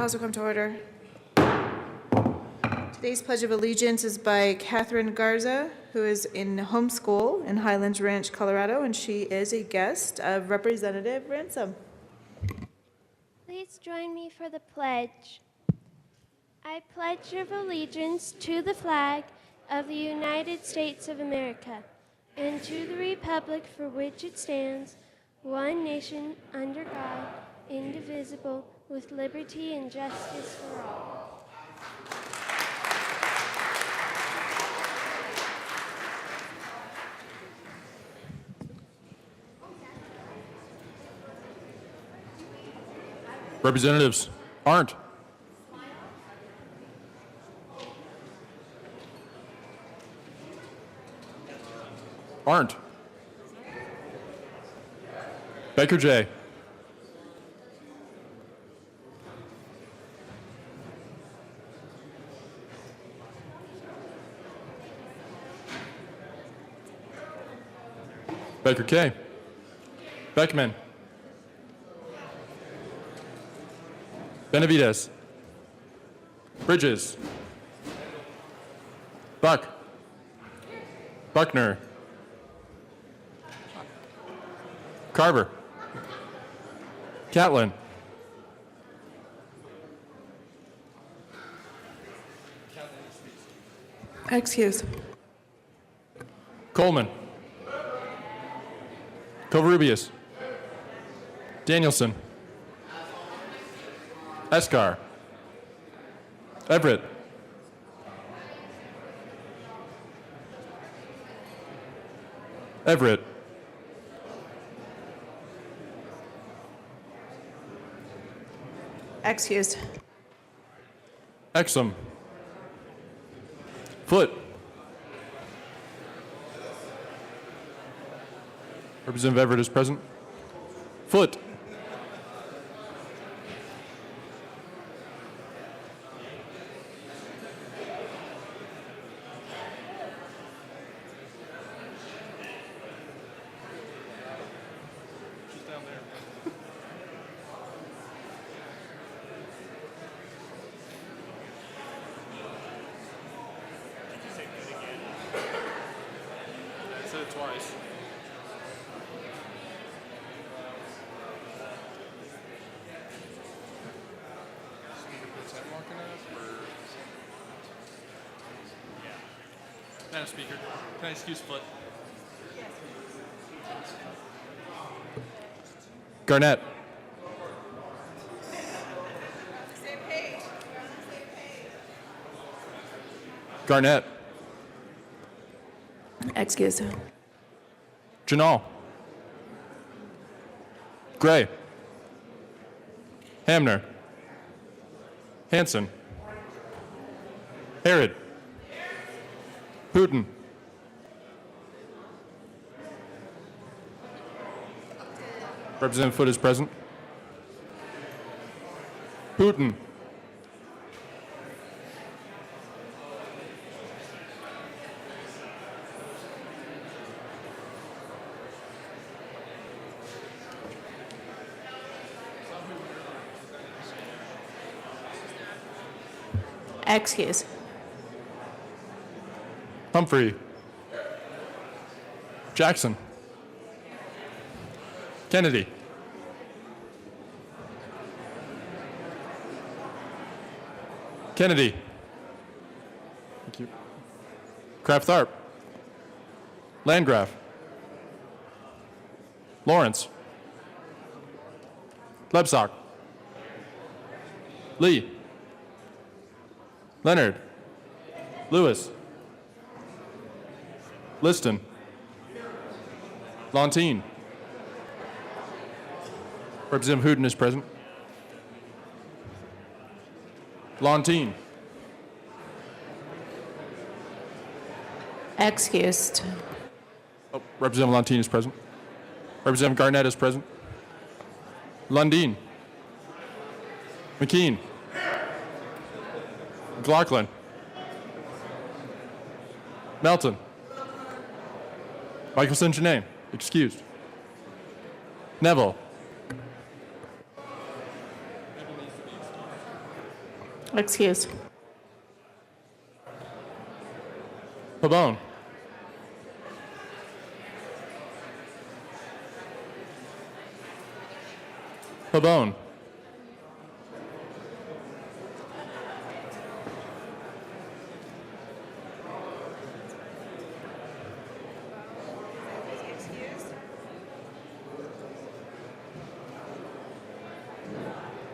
House will come to order. Today's Pledge of Allegiance is by Catherine Garza, who is in homeschool in Highlands Ranch, Colorado, and she is a guest of Representative Ransom. Please join me for the pledge. I pledge of allegiance to the flag of the United States of America and to the republic for which it stands, one nation, under God, indivisible, with liberty and justice for all. Representatives Arndt. Arndt. Baker J. Baker K. Beckman. Benavides. Bridges. Buck. Buckner. Carver. Catlin. Excuse. Coleman. Covarrubias. Danielson. Escar. Everett. Everett. Excused. Exum. Foote. Representative Everett is present. Foote. Twice. Madam Speaker, can I excuse Foote? Garnett. Garnett. Excuse. Janal. Gray. Hamner. Hanson. Herod. Putin. Representative Foote is present. Putin. Excuse. Humphrey. Jackson. Kennedy. Kennedy. Thank you. Kraft Tharp. Landgraf. Lawrence. Lebsock. Lee. Leonard. Lewis. Liston. Lontine. Representative Hooten is present. Lontine. Excused. Oh, Representative Lontine is present. Representative Garnett is present. Lundeen. McKean. McLaughlin. Melton. Michelson Janae, excused. Neville. Excused. Pabon. Pabon.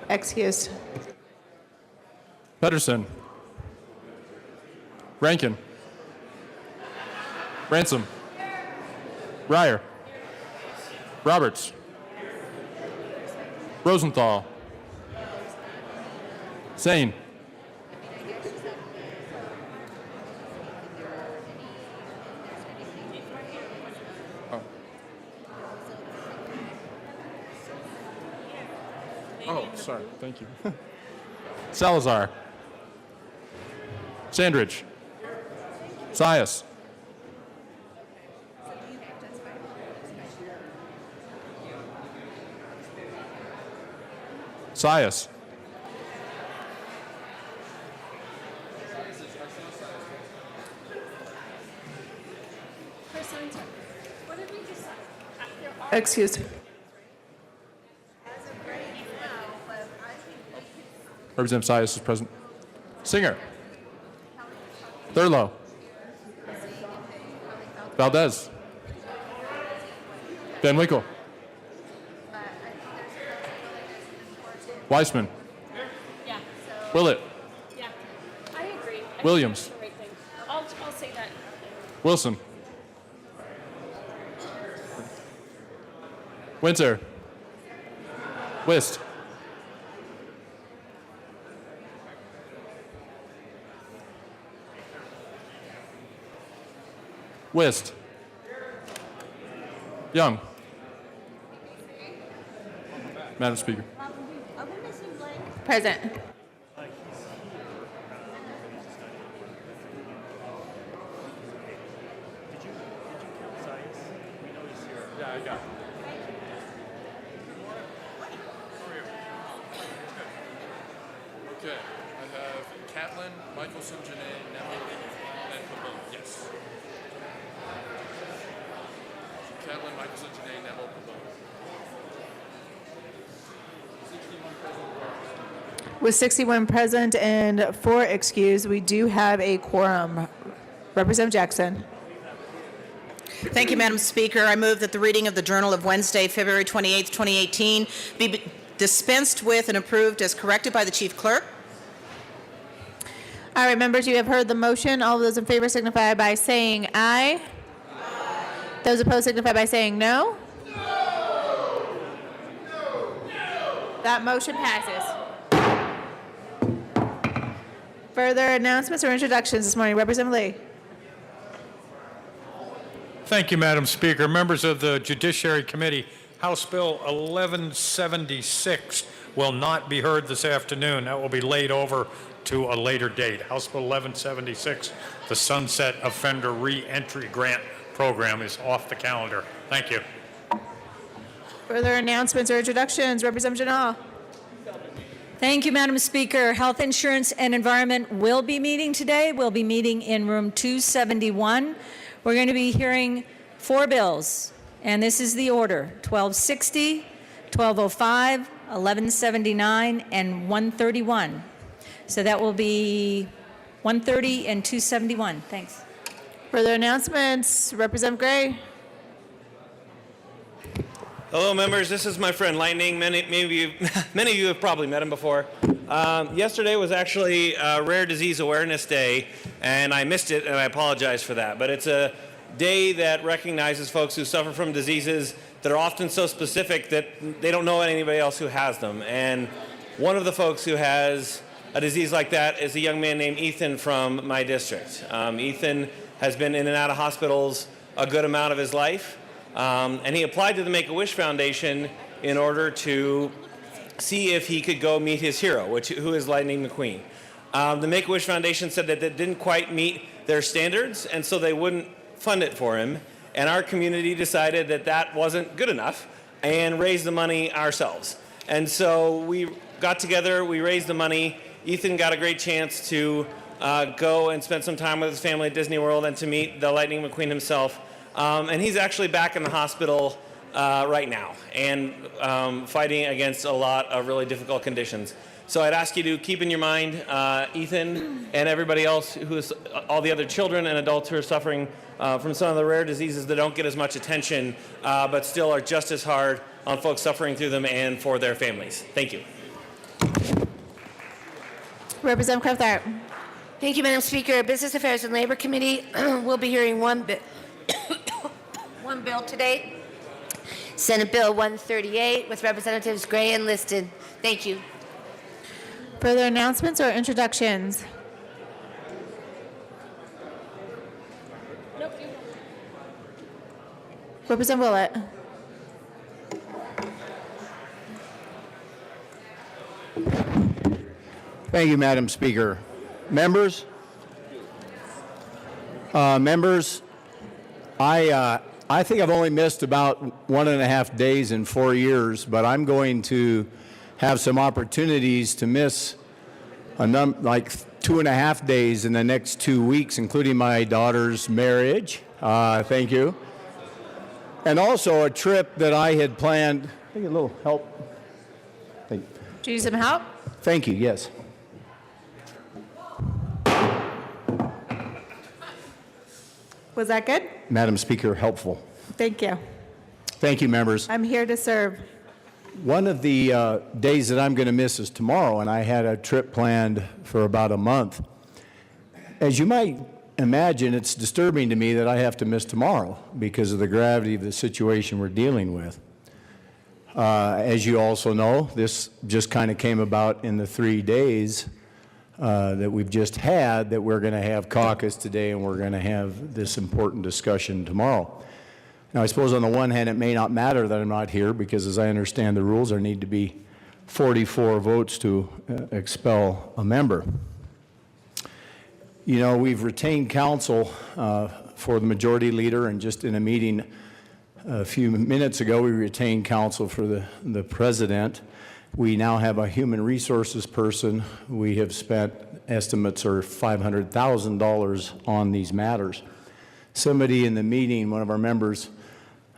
Excused. Pedersen. Rankin. Ransom. Ryer. Roberts. Rosenthal. Sane. Oh, sorry. Thank you. Salazar. Sandridge. Sias. Sias. Excused. Representative Sias is present. Singer. Thurlow. Valdez. Van Winkle. Weissman. Yeah, Willett. yeah. I agree. I Williams. think that's the right thing. I'll say that. Wilson. Winter. Wist. Wist. Young. Madam Speaker. Present. Yeah, I got it. Okay, I have Catlin, Michelson, Janae, Neville, and Pabon. Yes. Catlin, Michelson, Janae, Neville, Pabon. With 61 present and 4 excused, we do have a quorum. Representative Jackson. Thank you, Madam Speaker. I move that the reading of the Journal of Wednesday, February 28, 2018 be dispensed with and approved as corrected by the Chief Clerk. All right, members, you have heard the motion. All of those in favor signify by saying aye. Those opposed signify by saying no. That motion passes. Further announcements or introductions this morning? Representative Lee. Thank you, Madam Speaker. Members of the Judiciary Committee, House Bill 1176 will not be heard this afternoon. That will be laid over to a later date. House Bill 1176, the Sunset Offender Re-Entry Grant Program, is off the calendar. Thank you. Further announcements or introductions? Representative Janal. Thank you, Madam Speaker. Health Insurance and Environment will be meeting today. We'll be meeting in room 271. We're going to be hearing 4 bills, and this is the order: 1260, 1205, 1179, and 131. So that will be 130 and 271. Thanks. Further announcements? Representative Gray. Hello, members. This is my friend Lightning. Many of you have probably met him before. Yesterday was actually Rare Disease Awareness Day, and I missed it, and I apologize for that. But it's a day that recognizes folks who suffer from diseases that are often so specific that they don't know anybody else who has them. And one of the folks who has a disease like that is a young man named Ethan from my district. Ethan has been in and out of hospitals a good amount of his life. And he applied to the Make-A-Wish Foundation in order to see if he could go meet his hero, who is Lightning McQueen. The Make-A-Wish Foundation said that it didn't quite meet their standards, and so they wouldn't fund it for him. And our community decided that that wasn't good enough and raised the money ourselves. And so we got together, we raised the money Ethan got a great chance to go and spend some time with his family at Disney World and to meet the Lightning McQueen himself. And he's actually back in the hospital right now and fighting against a lot of really difficult conditions. So I'd ask you to keep in your mind Ethan and everybody else who's all the other children and adults who are suffering from some of the rare diseases that don't get as much attention, but still are just as hard on folks suffering through them and for their families. Thank you. Representative Kraft-Tharp. Thank you, Madam Speaker. Business Affairs and Labor Committee will be hearing one bill today, Senate Bill 138, with Representatives Gray and Liston. Thank you. Further announcements or introductions? Nope. You. Representative Willett. Thank you, Madam Speaker. Members, I think I've only missed about 1.5 days in 4 years, but I'm going to have some opportunities to miss like 2.5 days in the next 2 weeks, including my daughter's marriage. Thank you. And also a trip that I had planned. I think a little help. Thank you. Do you need some help? Thank you, yes. Was that good? Madam Speaker, helpful. Thank you. Thank you, members. I'm here to serve. One of the days that I'm going to miss is tomorrow, and I had a trip planned for about a month. As you might imagine, it's disturbing to me that I have to miss tomorrow because of the gravity of the situation we're dealing with. As you also know, this just kind of came about in the 3 days that we've just had, that we're going to have caucus today and we're going to have this important discussion tomorrow. Now, I suppose on the one hand, it may not matter that I'm not here because, as I understand the rules, there need to be 44 votes to expel a member. You know, we've retained counsel for the majority leader, and just in a meeting a few minutes ago, we retained counsel for the president. We now have a human resources person. We have spent, estimates are $500,000 on these matters. Somebody in the meeting, one of our members,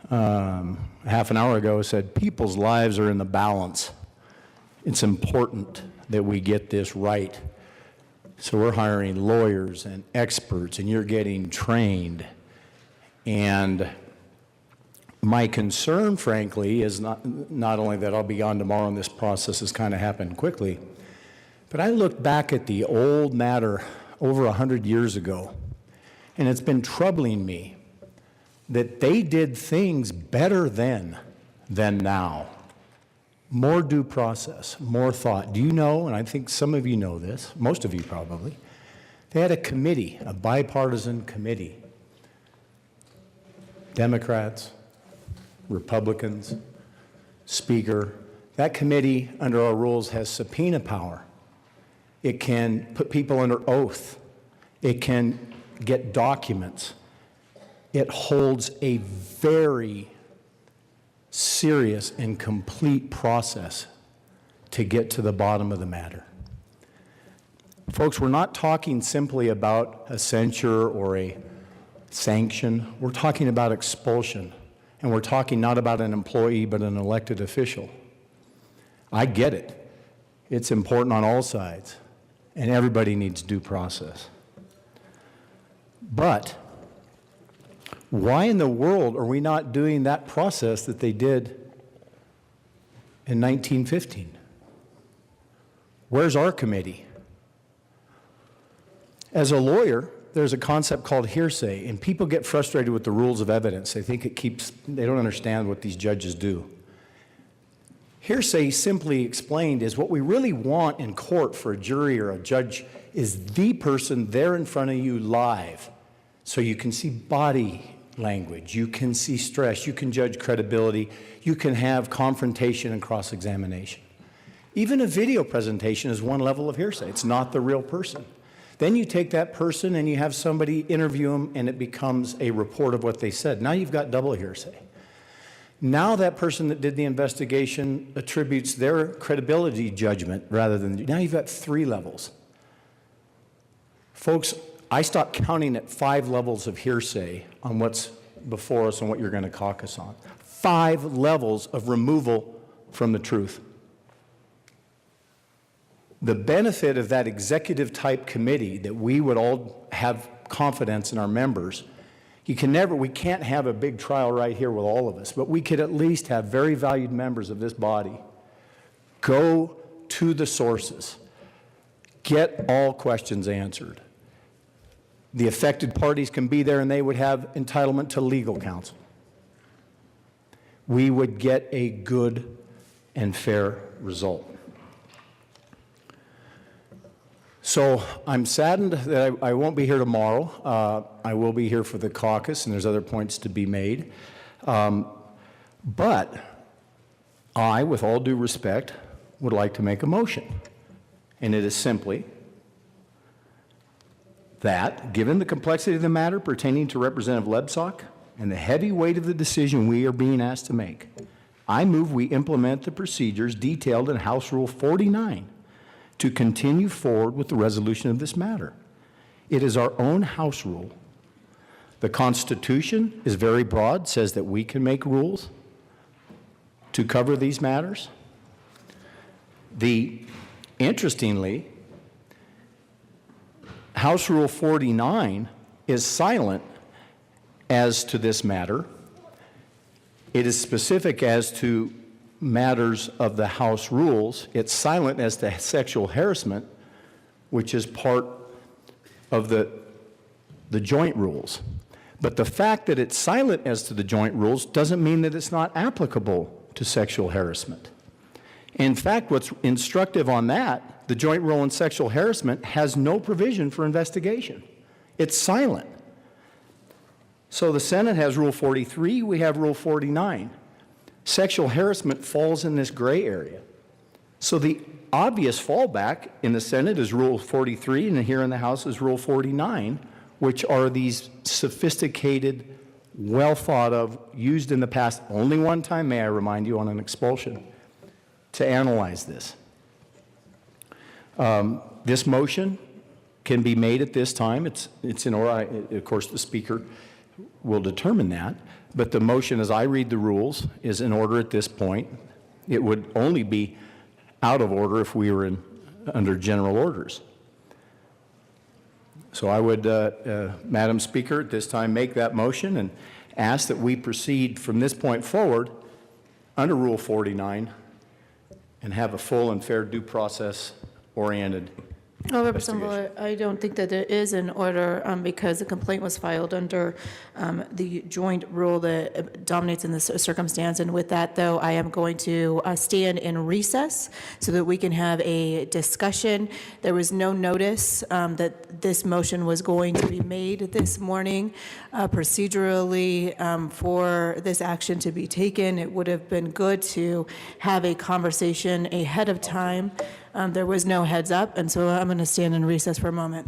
half an hour ago said, people's lives are in the balance. It's important that we get this right. So we're hiring lawyers and experts, and you're getting trained. And my concern, frankly, is not only that I'll be gone tomorrow and this process has kind of happened quickly, but I looked back at the old matter over 100 years ago, and it's been troubling me that they did things better then than now. More due process, more thought. Do you know, and I think some of you know this, most of you probably, they had a committee, a bipartisan committee. Democrats, Republicans, Speaker. That committee, under our rules, has subpoena power. It can put people under oath. It can get documents. It holds a very serious and complete process to get to the bottom of the matter. Folks, we're not talking simply about a censure or a sanction. We're talking about expulsion. And we're talking not about an employee, but an elected official. I get it. It's important on all sides. And everybody needs due process. But why in the world are we not doing that process that they did in 1915? Where's our committee? As a lawyer, there's a concept called hearsay, and people get frustrated with the rules of evidence. They think they don't understand what these judges do. Hearsay, simply explained, is what we really want in court for a jury or a judge is the person there in front of you live. So you can see body language, you can see stress, you can judge credibility, you can have confrontation and cross-examination. Even a video presentation is one level of hearsay. It's not the real person. Then you take that person and you have somebody interview them, and it becomes a report of what they said. Now you've got double hearsay. Now that person that did the investigation attributes their credibility judgment rather than, now you've got 3 levels. Folks, I stopped counting at 5 levels of hearsay on what's before us and what you're going to caucus on. 5 levels of removal from the truth. The benefit of that executive type committee that we would all have confidence in our members, we can't have a big trial right here with all of us, but we could at least have very valued members of this body go to the sources, get all questions answered. The affected parties can be there and they would have entitlement to legal counsel. We would get a good and fair result. So I'm saddened that I won't be here tomorrow. I will be here for the caucus, and there's other points to be made. But I, with all due respect, would like to make a motion. And it is simply that, given the complexity of the matter pertaining to Representative Lebsack and the heavy weight of the decision we are being asked to make, I move we implement the procedures detailed in House Rule 49 to continue forward with the resolution of this matter. It is our own House rule. The Constitution is very broad, says that we can make to cover these matters. Interestingly, House Rule 49 is silent as to this matter. It is specific as to matters of the House rules. It's silent as to sexual harassment, which is part of the joint rules. But the fact that it's silent as to the joint rules doesn't mean that it's not applicable to sexual harassment. In fact, what's instructive on that, the joint rule on sexual harassment has no provision for investigation. It's silent. So the Senate has Rule 43, we have Rule 49. Sexual harassment falls in this gray area. So the obvious fallback in the Senate is Rule 43, and here in the House is Rule 49, which are these sophisticated, well thought of, used in the past only one time, may I remind you, on an expulsion, to analyze this. This motion can be made at this time. It's in order. Of course, the Speaker will determine that. But the motion, as I read the rules, is in order at this point. It would only be out of order if we were under general orders. So I would, Madam Speaker, at this time make that motion and ask that we proceed from this point forward under Rule 49 and have a full and fair due process oriented. Well, Representative Mueller, I don't think that there is an order because the complaint was filed under the joint rule that dominates in this circumstance. And with that, though, I am going to stand in recess so that we can have a discussion. There was no notice that this motion was going to be made this morning. Procedurally, for this action to be taken, it would have been good to have a conversation ahead of time. There was no heads up, and so I'm going to stand in recess for a moment.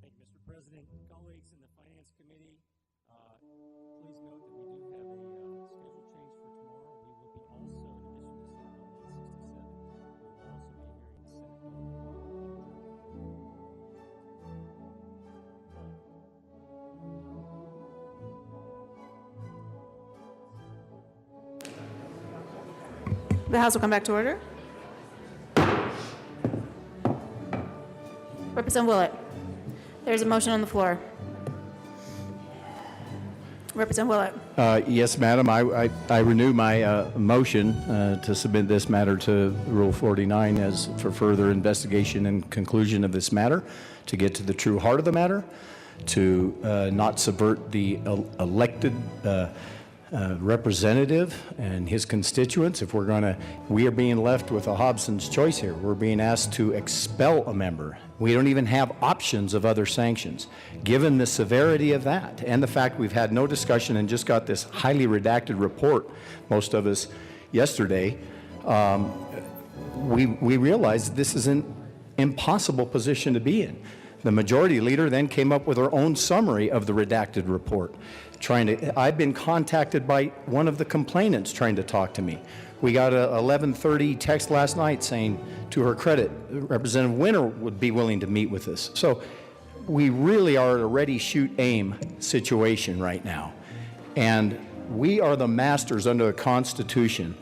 Thank you, Mr. President. Colleagues in the Finance Committee, please note that we do have a schedule change for tomorrow. We will be also, in addition to Senate Bill 167, we will also be hearing Senate Bill. The House will come back to order. Representative Willett, there's a motion on the floor. Representative Willett. Yes, Madam. I renew my motion to submit this matter to Rule 49 as for further investigation and conclusion of this matter, to get to the true heart of the matter, to not subvert the elected representative and his constituents. If we are being left with a Hobson's choice here. We're being asked to expel a member. We don't even have options of other sanctions. Given the severity of that and the fact we've had no discussion and just got this highly redacted report, most of us yesterday, we realized this is an impossible position to be in. The majority leader then came up with her own summary of the redacted report. I've been contacted by one of the complainants trying to talk to me. We got a 11:30 text last night saying, to her credit, Representative Winter would be willing to meet with us. So we really are at a ready, shoot, aim situation right now. And we are the masters under the Constitution.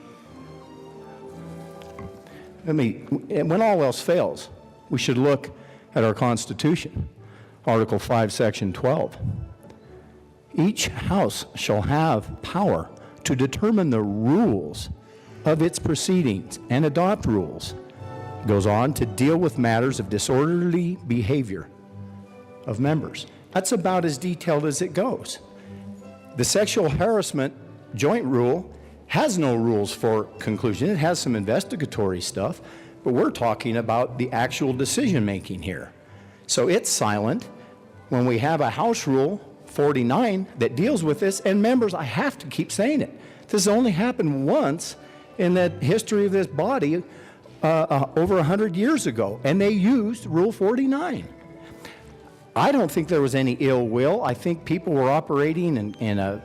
When all else fails, we should look at our Constitution, Article 5, Section 12. Each house shall have power to determine the rules of its proceedings and adopt rules. It goes on to deal with matters of disorderly behavior of members. That's about as detailed as it goes. The sexual harassment joint rule has no rules for conclusion. It has some investigatory stuff, but we're talking about the actual decision making here. So it's silent when we have a House Rule 49 that deals with this, and members, I have to keep saying it. This has only happened once in the history of this body over 100 years ago, and they used Rule 49. I don't think there was any ill will. I think people were operating in a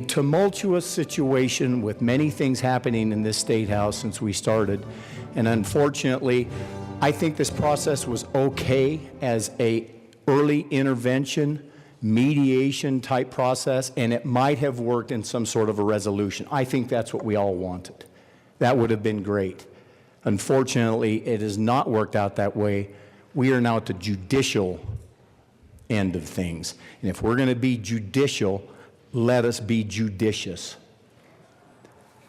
tumultuous situation with many things happening in this State House since we started. And unfortunately, I think this process was okay as a early intervention, mediation type process, and it might have worked in some sort of a resolution. I think that's what we all wanted. That would have been great. Unfortunately, it has not worked out that way. We are now at the judicial end of things. And if we're going to be judicial, let us be judicious.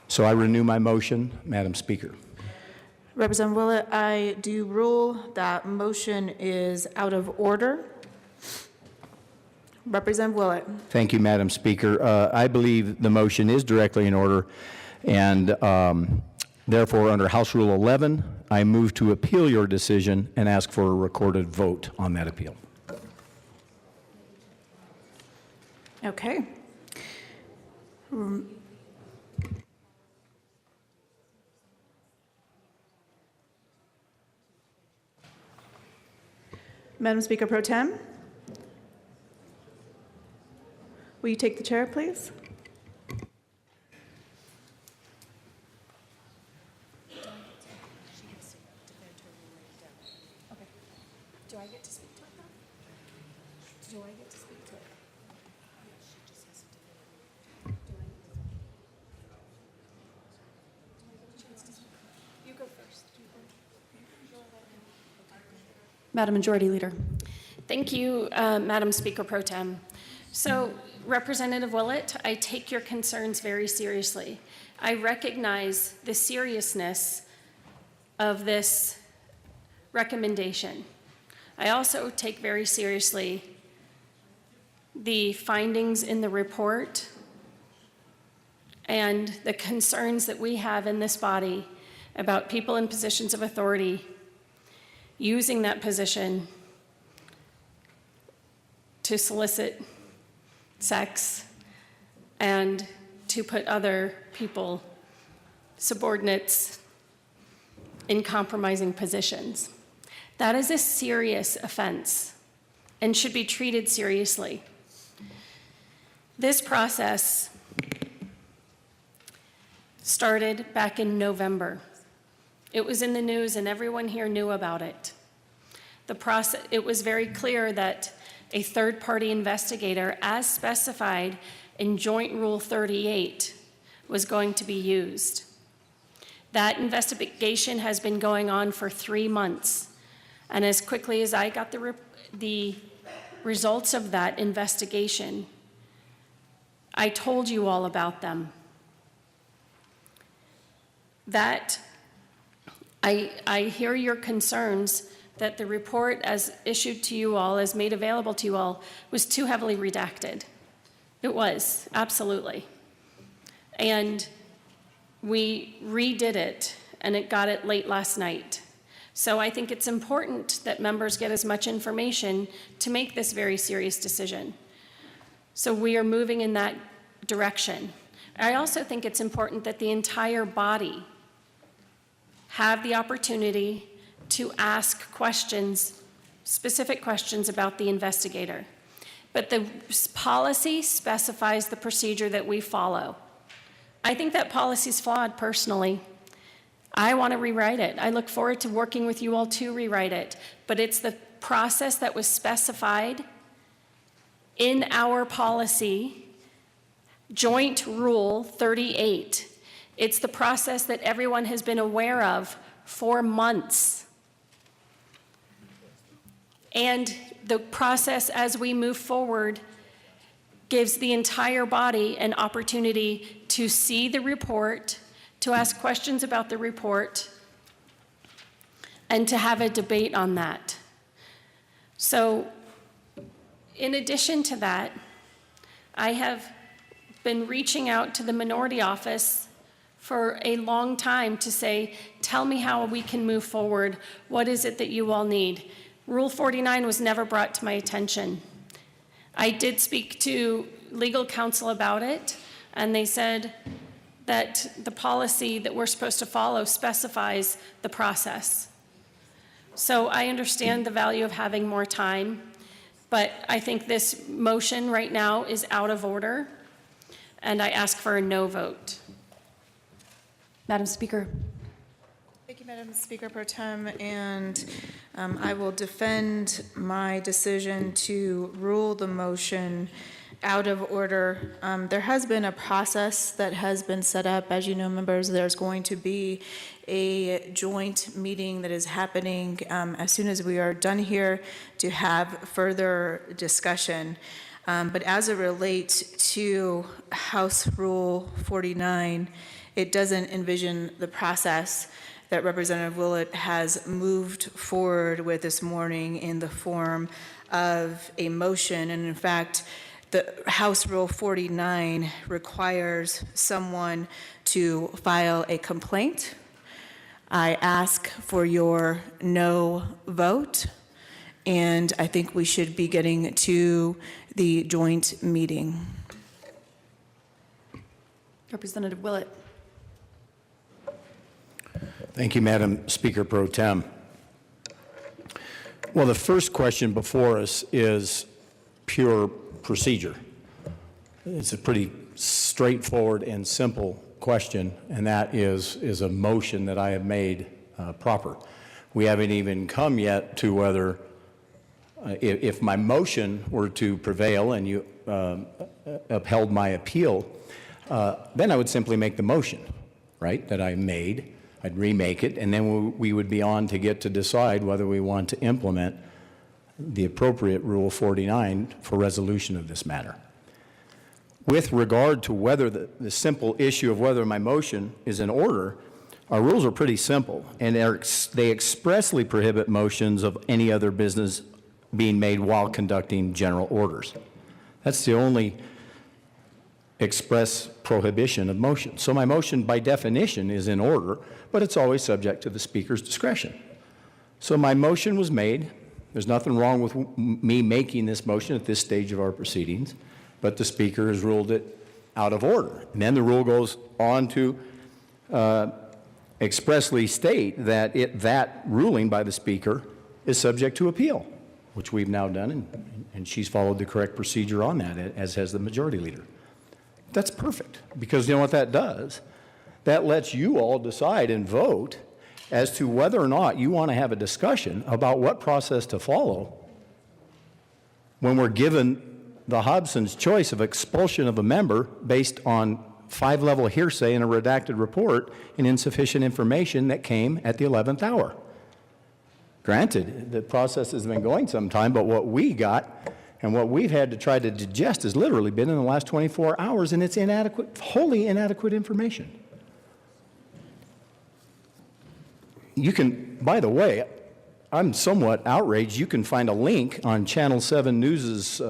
So I renew my motion, Madam Speaker. Representative Willett, I do rule that motion is out of order. Representative Willett. Thank you, Madam Speaker. I believe the motion is directly in order, and therefore, under House Rule 11, I move to appeal your decision and ask for a recorded vote on that appeal. Okay. Madam Speaker Pro Tem, will you take the chair, please? Do I get to speak to it now? Do I get to speak to it? You go first. Madam Majority Leader. Thank you, Madam Speaker Pro Tem. So, Representative Willett, I take your concerns very seriously. I recognize the seriousness of this recommendation. I also take very seriously the findings in the report and the concerns that we have in this body about people in positions of authority using that position to solicit sex and to put other people, subordinates, in compromising positions. That is a serious offense and should be treated seriously. This process started back in November. It was in the news and everyone here knew about it. It was very clear that a third-party investigator, as specified in Joint Rule 38, was going to be used. That investigation has been going on for 3 months, and as quickly as I got the results of that investigation, I told you all about them. That I hear your concerns that the report as issued to you all, as made available to you all, was too heavily redacted. It was, absolutely. And we redid it, and it got it late last night. So I think it's important that members get as much information to make this very serious decision. So we are moving in that direction. I also think it's important that the entire body have the opportunity to ask questions, specific questions about the investigator. But the policy specifies the procedure that we follow. I think that policy is flawed, personally. I want to rewrite it. I look forward to working with you all to rewrite it. But it's the process that was specified in our policy, Joint Rule 38. It's the process that everyone has been aware of for months. And the process as we move forward gives the entire body an opportunity to see the report, to ask questions about the report, and to have a debate on that. So, in addition to that, I have been reaching out to the minority office for a long time to say, tell me how we can move forward. What is it that you all need? Rule 49 was never brought to my attention. I did speak to legal counsel about it, and they said that the policy that we're supposed to follow specifies the process. So I understand the value of having more time, but I think this motion right now is out of order, and I ask for a no vote. Madam Speaker. Thank you, Madam Speaker Pro Tem, and I will defend my decision to rule the motion out of order. There has been a process that has been set up. As you know, members, there's going to be a joint meeting that is happening as soon as we are done here to have further discussion. But as it relates to House Rule 49, it doesn't envision the process that Representative Willett has moved forward with this morning in the form of a motion. And in fact, the House Rule 49 requires someone to file a complaint. I ask for your no vote, and I think we should be getting to the joint meeting. Representative Willett. Thank you, Madam Speaker Pro Tem. Well, the first question before us is pure procedure. It's a pretty straightforward and simple question, and that is a motion that I have made proper. We haven't even come yet to whether if my motion were to prevail and you upheld my appeal, then I would simply make the motion, right, that I made. I'd remake it, and then we would be on to get to decide whether we want to implement the appropriate Rule 49 for resolution of this matter. With regard to whether the simple issue of whether my motion is in order, our rules are pretty simple, and they expressly prohibit motions of any other business being made while conducting general orders. That's the only express prohibition of motion. So my motion, by definition, is in order, but it's always subject to the Speaker's discretion. So my motion was made. There's nothing wrong with me making this motion at this stage of our proceedings, but the Speaker has ruled it out of order. And then the rule goes on to expressly state that that ruling by the Speaker is subject to appeal, which we've now done, and she's followed the correct procedure on that, as has the Majority Leader. That's perfect, because you know what that does? That lets you all decide and vote as to whether or not you want to have a discussion about what process to follow when we're given the Hobson's choice of expulsion of a member based on 5-level hearsay in a redacted report and insufficient information that came at the 11th hour. Granted, the process has been going some time, but what we got and what we've had to try to digest has literally been in the last 24 hours, and it's inadequate, wholly inadequate information. You can, by the way, I'm somewhat outraged. You can find a link on Channel 7 News'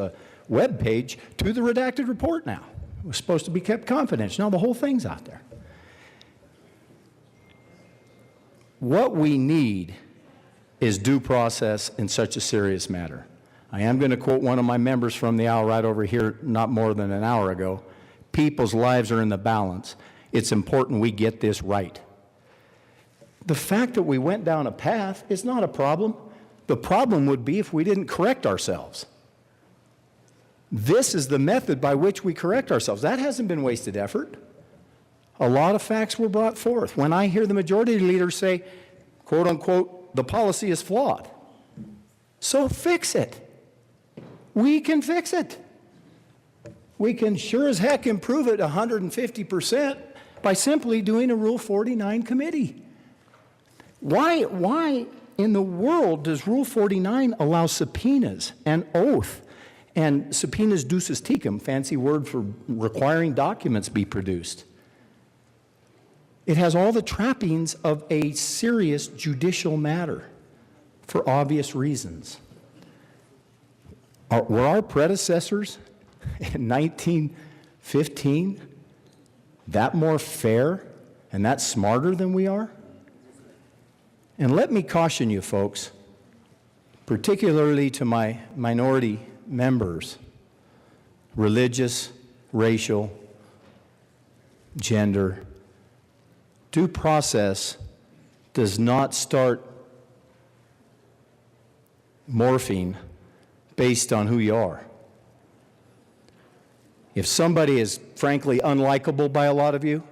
webpage to the redacted report now. It was supposed to be kept confidential. Now the whole thing's out there. What we need is due process in such a serious matter. I am going to quote one of my members from the aisle right over here not more than an hour ago. People's lives are in the balance. It's important we get this right. The fact that we went down a path is not a problem. The problem would be if we didn't correct ourselves. This is the method by which we correct ourselves. That hasn't been wasted effort. A lot of facts were brought forth. When I hear the Majority Leader say, quote unquote, the policy is flawed, so fix it. We can fix it. We can sure as heck improve it 150% by simply doing a Rule 49 committee. Why in the world does Rule 49 allow subpoenas and oath and subpoenas ducis tecum, fancy word for requiring documents be produced? It has all the trappings of a serious judicial matter for obvious reasons. Were our predecessors in 1915 that more fair and that smarter than we are? And let me caution you folks, particularly to my minority members, religious, racial, gender, due process does not start morphing based on who you are. If somebody is frankly unlikable by a lot of you,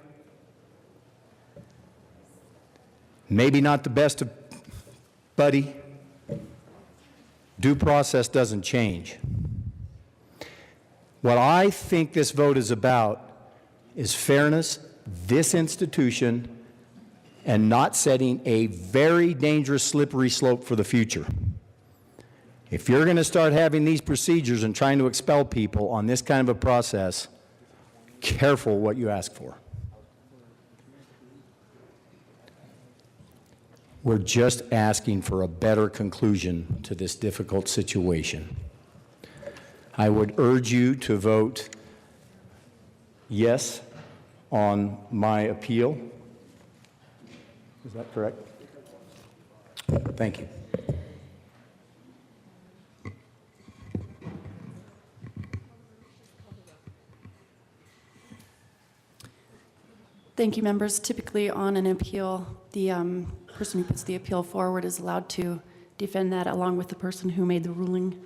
maybe not the best of buddy, due process doesn't change. What I think this vote is about is fairness, this institution, and not setting a very dangerous slippery slope for the future. If you're going to start having these procedures and trying to expel people on this kind of a process, careful what you ask for. We're just asking for a better conclusion to this difficult situation. I would urge you to vote yes on my appeal. Is that correct? Thank you. Thank you, members. Typically on an appeal, the person who puts the appeal forward is allowed to defend that along with the person who made the ruling.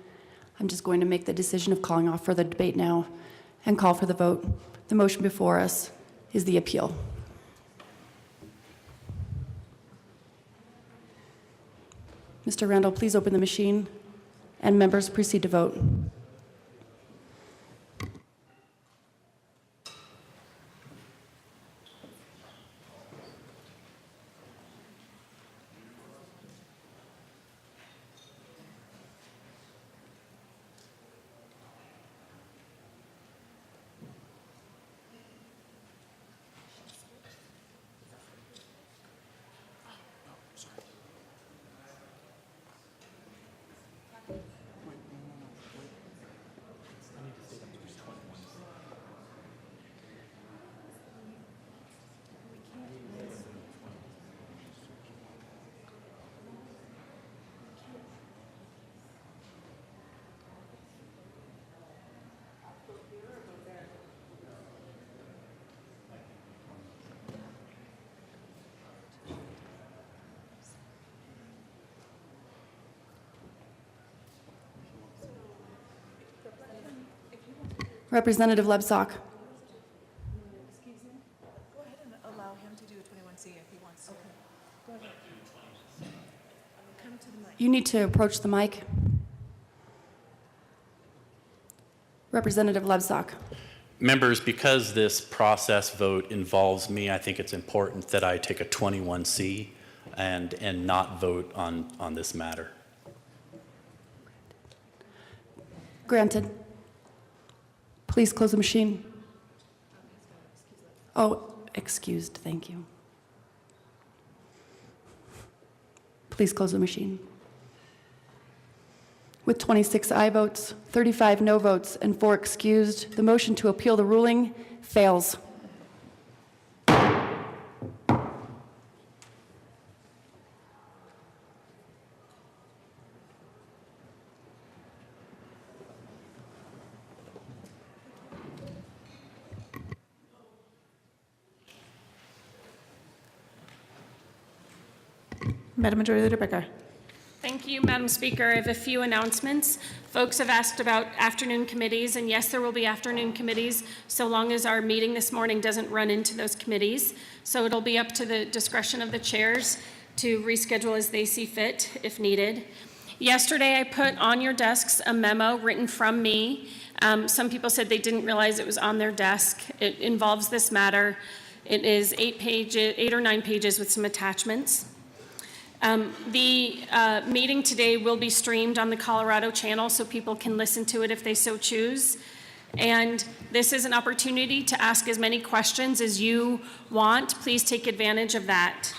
I'm just going to make the decision of calling off for the debate now and call for the vote. The motion before us is the appeal. Mr. Randall, please open the machine and members proceed to vote. Representative Lebsack. Allow him to do a 21C if he wants to. Go ahead. Come to the mic. You need to approach the mic. Representative Lebsack. Members, because this process vote involves me, I think it's important that I take a 21C and not vote on this matter. Granted. Please close the machine. Oh, excused, thank you. Please close the machine. With 26 aye votes, 35 no votes, and 4 excused, the motion to appeal the ruling fails. Madam Majority Leader Becker. Thank you, Madam Speaker. I have a few announcements. Folks have asked about afternoon committees, and yes, there will be afternoon committees so long as our meeting this morning doesn't run into those committees. So it'll be up to the discretion of the chairs to reschedule as they see fit if needed. Yesterday, I put on your desks a memo written from me. Some people said they didn't realize it was on their desk. It involves this matter. It is 8 or 9 pages with some attachments. The meeting today will be streamed on the Colorado Channel so people can listen to it if they so choose. And this is an opportunity to ask as many questions as you want. Please take advantage of that.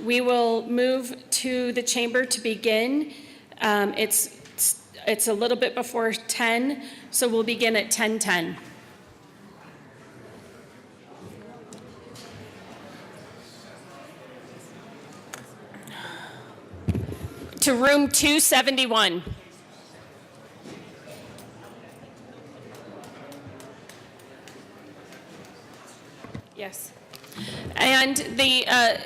We will move to the chamber to begin. It's a little bit before 10, so we'll begin at 10:10. To room 271. Yes. And the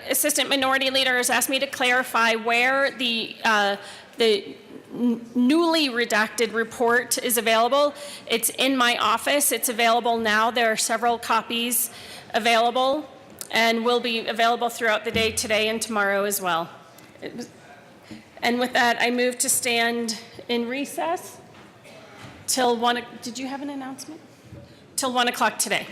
Assistant Minority Leader has asked me to clarify where the newly redacted report is available. It's in my office. It's available now. There are several copies available and will be available throughout the day today and tomorrow as well. And with that, I move to stand in recess till 1. Did you have an announcement? Till 1 o'clock today.